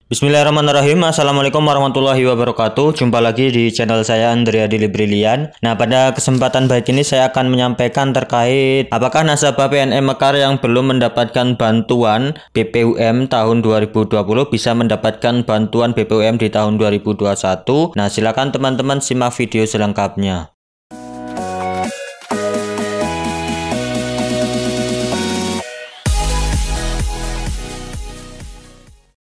Bismillahirrahmanirrahim. Assalamualaikum warahmatullahi wabarakatuh. Jumpa lagi di channel saya Andrea Dili Brilian. Nah, pada kesempatan baik ini saya akan menyampaikan terkait apakah nasabah PNM Mekar yang belum mendapatkan bantuan BPUM tahun 2020 bisa mendapatkan bantuan BPUM di tahun 2021. Nah, silakan teman-teman simak video selengkapnya.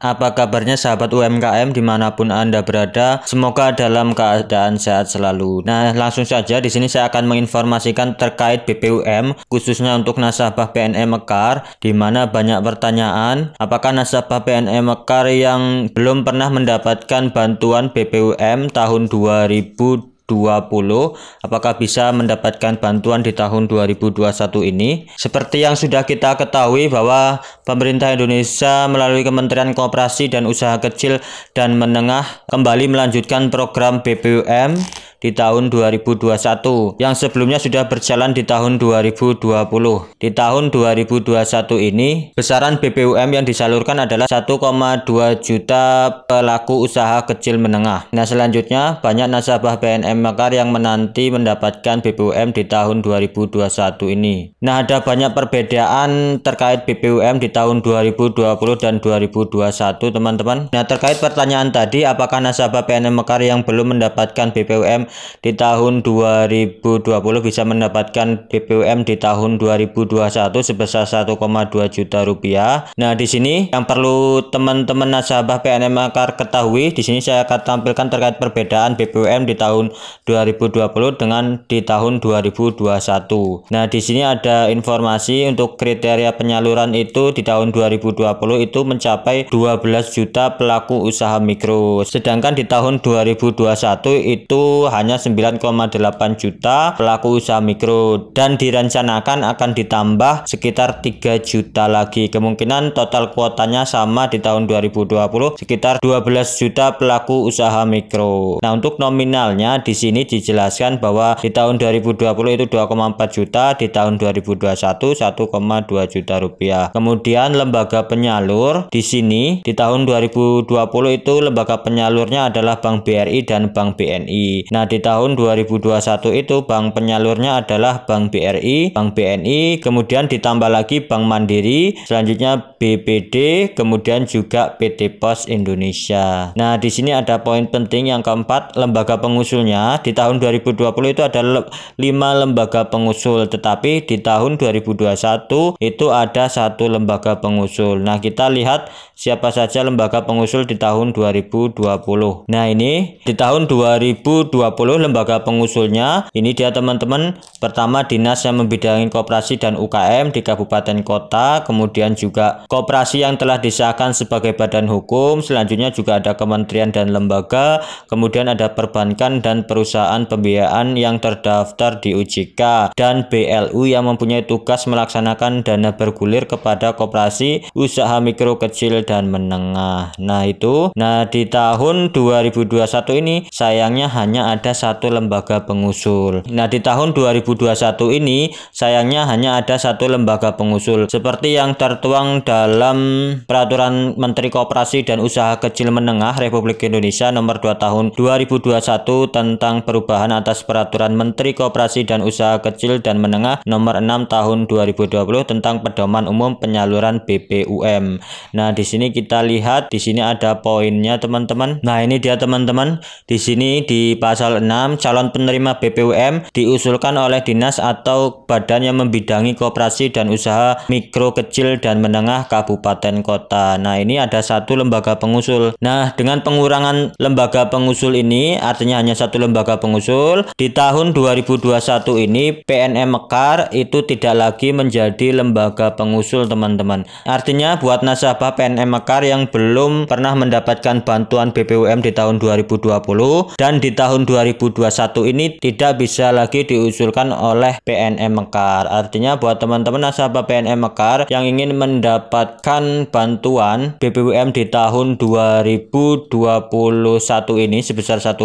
Apa kabarnya sahabat UMKM dimanapun Anda berada? Semoga dalam keadaan sehat selalu. Nah, langsung saja di sini saya akan menginformasikan terkait BPUM khususnya untuk nasabah PNM Mekar, di mana banyak pertanyaan apakah nasabah PNM Mekar yang belum pernah mendapatkan bantuan BPUM tahun 2020 apakah bisa mendapatkan bantuan di tahun 2021 ini. Seperti yang sudah kita ketahui bahwa pemerintah Indonesia melalui Kementerian Koperasi dan Usaha Kecil dan Menengah kembali melanjutkan program BPUM di tahun 2021 yang sebelumnya sudah berjalan di tahun 2020. Di tahun 2021 ini besaran BPUM yang disalurkan adalah 1,2 juta pelaku usaha kecil menengah. Nah, selanjutnya banyak nasabah PNM Mekar yang menanti mendapatkan BPUM di tahun 2021 ini. Nah, ada banyak perbedaan terkait BPUM di tahun 2020 dan 2021, teman-teman. Nah, terkait pertanyaan tadi, apakah nasabah PNM Mekar yang belum mendapatkan BPUM di tahun 2020 bisa mendapatkan BPUM di tahun 2021 sebesar 1,2 juta rupiah. Nah, di sini yang perlu teman-teman nasabah PNM Mekar ketahui, di sini saya akan tampilkan terkait perbedaan BPUM di tahun 2020 dengan di tahun 2021. Nah, di sini ada informasi untuk kriteria penyaluran itu di tahun 2020 itu mencapai 12 juta pelaku usaha mikro. Sedangkan di tahun 2021 itu hanya 9,8 juta pelaku usaha mikro dan direncanakan akan ditambah sekitar 3 juta lagi. Kemungkinan total kuotanya sama di tahun 2020 sekitar 12 juta pelaku usaha mikro. Nah, untuk nominalnya di sini dijelaskan bahwa di tahun 2020 itu 2,4 juta, di tahun 2021 1,2 juta rupiah. Kemudian lembaga penyalur di sini di tahun 2020 itu lembaga penyalurnya adalah Bank BRI dan Bank BNI. Nah, di tahun 2021 itu bank penyalurnya adalah Bank BRI, Bank BNI, kemudian ditambah lagi Bank Mandiri, selanjutnya BPD, kemudian juga PT Pos Indonesia. Nah, di sini ada poin penting yang keempat, lembaga pengusulnya. Di tahun 2020 itu ada 5 lembaga pengusul, tetapi di tahun 2021 itu ada 1 lembaga pengusul. Nah, kita lihat siapa saja lembaga pengusul di tahun 2020. Nah, ini di tahun 2020 lembaga pengusulnya ini dia, teman-teman. Pertama, dinas yang membidangi koperasi dan UKM di kabupaten kota, kemudian juga koperasi yang telah disahkan sebagai badan hukum, selanjutnya juga ada kementerian dan lembaga, kemudian ada perbankan dan perusahaan pembiayaan yang terdaftar di OJK, dan BLU yang mempunyai tugas melaksanakan dana bergulir kepada koperasi usaha mikro kecil dan menengah. Nah, itu. Nah, di tahun 2021 ini sayangnya hanya ada 1 lembaga pengusul. Nah, di tahun 2021 ini sayangnya hanya ada 1 lembaga pengusul seperti yang tertuang dalam Peraturan Menteri Koperasi dan Usaha Kecil Menengah Republik Indonesia nomor 2 tahun 2021 tentang perubahan atas Peraturan Menteri Koperasi dan Usaha Kecil dan Menengah nomor 6 tahun 2020 tentang pedoman umum penyaluran BPUM. Nah, di sini kita lihat di sini ada poinnya, teman-teman. Nah, ini dia, teman-teman. Di sini di pasal 6, calon penerima BPUM diusulkan oleh dinas atau badan yang membidangi koperasi dan usaha mikro kecil dan menengah kabupaten kota. Nah, ini ada 1 lembaga pengusul. Nah, dengan pengurangan lembaga pengusul ini artinya hanya 1 lembaga pengusul, di tahun 2021 ini PNM Mekar itu tidak lagi menjadi lembaga pengusul, teman-teman. Artinya buat nasabah PNM Mekar yang belum pernah mendapatkan bantuan BPUM di tahun 2020 dan di tahun 2021 ini tidak bisa lagi diusulkan oleh PNM Mekar. Artinya buat teman-teman nasabah PNM Mekar yang ingin mendapatkan bantuan BBUM di tahun 2021 ini sebesar 1,2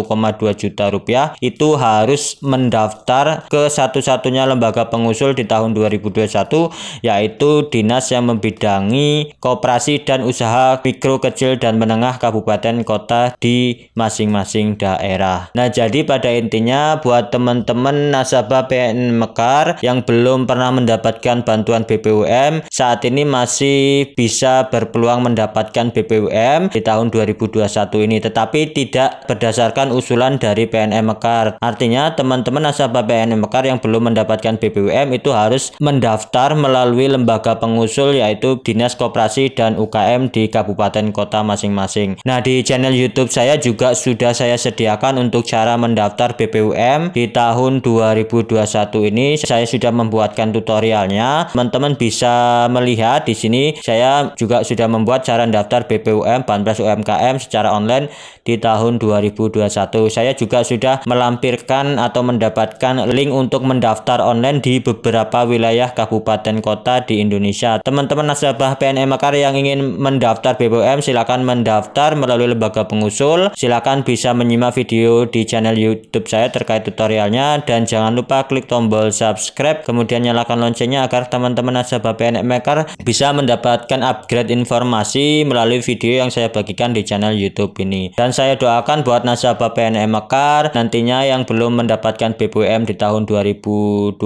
juta rupiah, itu harus mendaftar ke satu-satunya lembaga pengusul di tahun 2021, yaitu dinas yang membidangi koperasi dan usaha mikro, kecil, dan menengah kabupaten kota di masing-masing daerah. Nah, jadi pada intinya buat teman-teman nasabah PNM Mekar yang belum pernah mendapatkan bantuan BBUM, saat ini masih bisa berpeluang mendapatkan BBUM di tahun 2021 ini, tetapi tidak berdasarkan usulan dari PNM Mekar. Artinya teman-teman nasabah PNM Mekar yang belum mendapatkan BBUM itu harus mendaftar melalui lembaga pengusul, yaitu Dinas Koperasi dan UKM di kabupaten kota masing-masing. Nah, di channel YouTube saya juga sudah saya sediakan untuk cara mendaftar BBUM di tahun 2021 ini. Saya sudah membuatkan tutorialnya. Teman-teman bisa melihat di sini saya juga sudah membuat cara mendaftar BBUM Banpres UMKM secara online di tahun 2021. Saya juga sudah melampirkan atau mendapatkan link untuk mendaftar online di beberapa wilayah kabupaten kota di Indonesia. Teman-teman nasabah PNM Mekar yang ingin mendaftar BBUM silakan mendaftar melalui lembaga pengusul. Silakan bisa menyimak video di channel YouTube saya terkait tutorialnya, dan jangan lupa klik tombol subscribe kemudian nyalakan loncengnya agar teman-teman nasabah PNM Mekar bisa mendapatkan upgrade informasi melalui video yang saya bagikan di channel YouTube ini. Dan saya doakan buat nasabah PNM Mekar nantinya yang belum mendapatkan BBUM di tahun 2020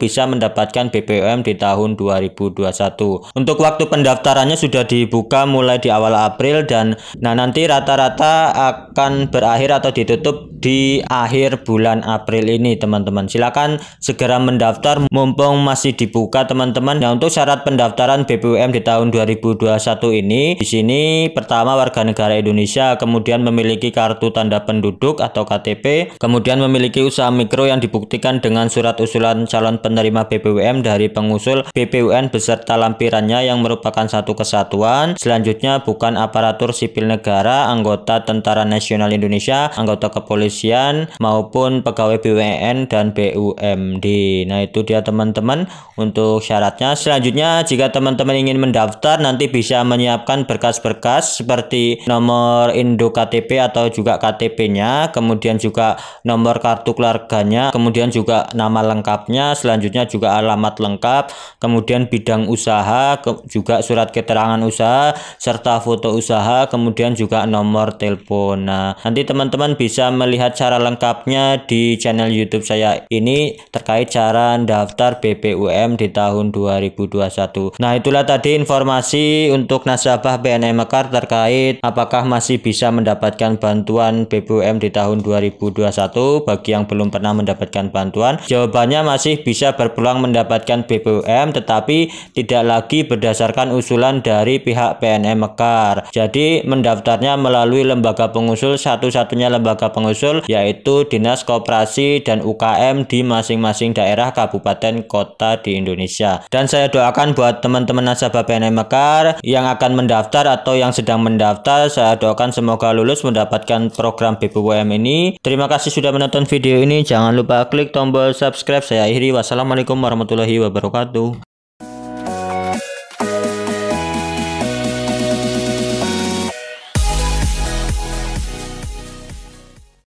bisa mendapatkan BBUM di tahun 2021. Untuk waktu pendaftarannya sudah dibuka mulai di awal April, dan nanti rata-rata akan berakhir atau ditutup di akhir bulan April ini, teman-teman. Silakan segera mendaftar mumpung masih dibuka, teman-teman. Nah, untuk syarat pendaftaran BBUM di tahun 2021 ini, di sini pertama warga negara Indonesia, kemudian memiliki kartu tanda penduduk atau KTP, kemudian memiliki usaha mikro yang dibuktikan dengan surat usulan calon penerima BBUM dari pengusul BPUN beserta lampirannya yang merupakan satu kesatuan. Selanjutnya bukan aparatur sipil negara, anggota Tentara Nasional Indonesia, anggota kepolisian maupun pegawai BUMN dan BUMD. Nah, itu dia teman-teman untuk syaratnya. Selanjutnya jika teman-teman ingin mendaftar nanti bisa menyiapkan berkas-berkas seperti nomor induk KTP atau juga KTP-nya, kemudian juga nomor kartu keluarganya, kemudian juga nama lengkapnya, selanjutnya juga alamat lengkap, kemudian bidang usaha, juga surat keterangan usaha serta foto usaha, kemudian juga nomor telepon. Nah, nanti teman-teman bisa melihat cara lengkapnya di channel YouTube saya ini terkait cara daftar BBUM di tahun 2021. Nah, itulah tadi informasi untuk nasabah PNM Mekar terkait apakah masih bisa mendapatkan bantuan BBUM di tahun 2021. Bagi yang belum pernah mendapatkan bantuan, jawabannya masih bisa berpeluang mendapatkan BBUM, tetapi tidak lagi berdasarkan usulan dari pihak PNM Mekar. Jadi mendaftarnya melalui lembaga pengusul, satu-satunya lembaga pengusul yaitu Dinas Koperasi dan UKM di masing-masing daerah kabupaten kota di Indonesia. Dan saya doakan buat teman-teman nasabah PNM Mekar yang akan mendaftar atau yang sedang mendaftar, saya doakan semoga lulus mendapatkan program BBUM ini. Terima kasih sudah menonton video ini. Jangan lupa klik tombol subscribe. Saya akhiri. Wassalamualaikum warahmatullahi wabarakatuh.